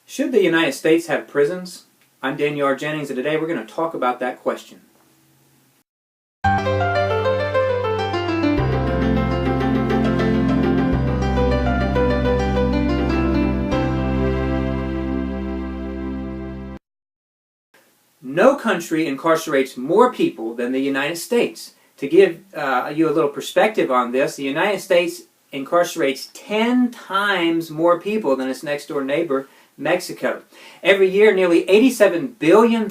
Should the United States have prisons? I'm Daniel Jennings, and today we're going to talk about that question. No country incarcerates more people than the United States. To give you a little perspective on this, the United States incarcerates 10 times more people than its next door neighbor, Mexico. Every year, nearly $87 billion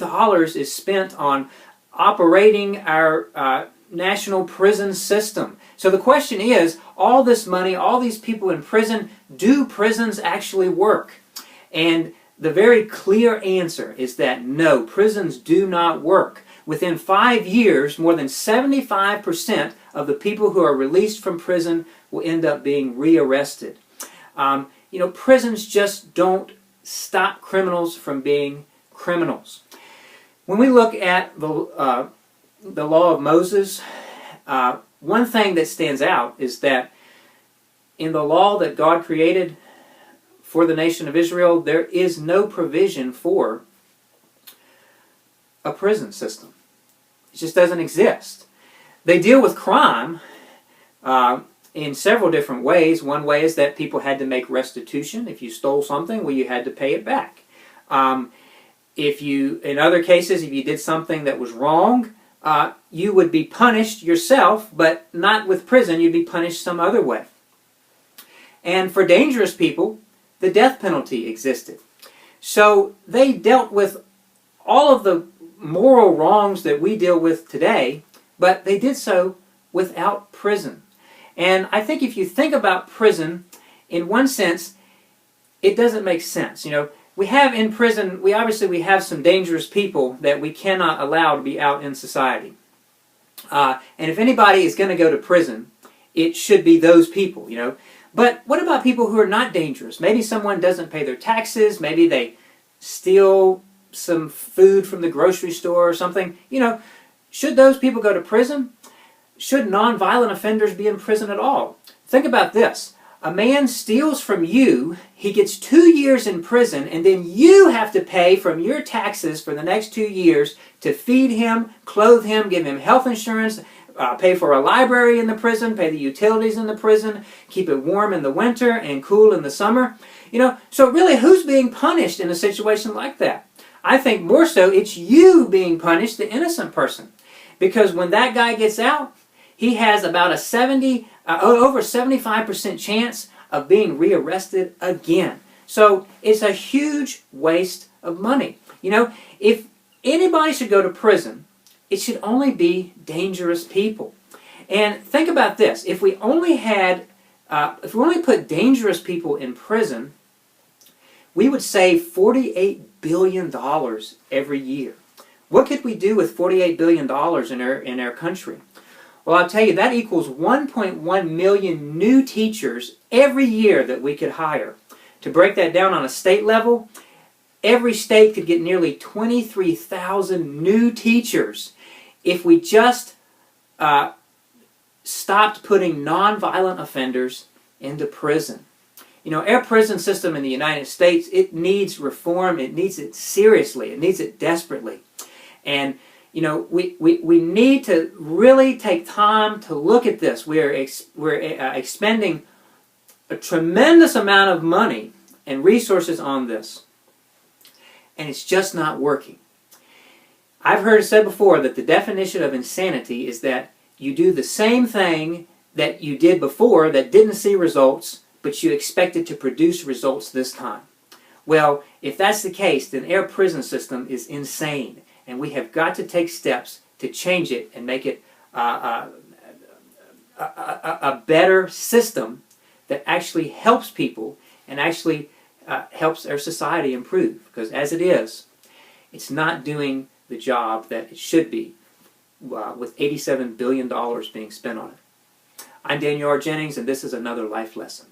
is spent on operating our national prison system. So the question is, all this money, all these people in prison, do prisons actually work? And the very clear answer is that no, prisons do not work. Within 5 years, more than 75% of the people who are released from prison will end up being rearrested. Prisons just don't stop criminals from being criminals. When we look at the law of Moses, one thing that stands out is that in the law that God created for the nation of Israel, there is no provision for a prison system. It just doesn't exist. They deal with crime in several different ways. One way is that people had to make restitution. If you stole something, well, you had to pay it back. In other cases, if you did something that was wrong, you would be punished yourself, but not with prison. You'd be punished some other way. And for dangerous people, the death penalty existed. So they dealt with all of the moral wrongs that we deal with today, but they did so without prison. And I think if you think about prison, in one sense, it doesn't make sense. We have in prison, we have some dangerous people that we cannot allow to be out in society. And if anybody is going to go to prison, it should be those people, But what about people who are not dangerous? Maybe someone doesn't pay their taxes, maybe they steal some food from the grocery store or something. Should those people go to prison? Should nonviolent offenders be in prison at all? Think about this. A man steals from you, he gets 2 years in prison, and then you have to pay from your taxes for the next 2 years to feed him, clothe him, give him health insurance, pay for a library in the prison, pay the utilities in the prison, keep it warm in the winter and cool in the summer. So really, who's being punished in a situation like that? I think more so it's you being punished, the innocent person. Because when that guy gets out, he has about over 75% chance of being rearrested again. So it's a huge waste of money. If anybody should go to prison, it should only be dangerous people. And think about this. If we only put dangerous people in prison, we would save $48 billion every year. What could we do with $48 billion in our country? Well, I'll tell you, that equals 1.1 million new teachers every year that we could hire. To break that down on a state level, every state could get nearly 23,000 new teachers if we just stopped putting nonviolent offenders into prison. Our prison system in the United States, it needs reform. It needs it seriously. It needs it desperately. And we need to really take time to look at this. We're expending a tremendous amount of money and resources on this, and it's just not working. I've heard it said before that the definition of insanity is that you do the same thing that you did before that didn't see results, but you expected to produce results this time. Well, if that's the case, then our prison system is insane. And we have got to take steps to change it and make it a better system that actually helps people and actually helps our society improve. Because as it is, it's not doing the job that it should be with $87 billion being spent on it. I'm Daniel Jennings, and this is another life lesson.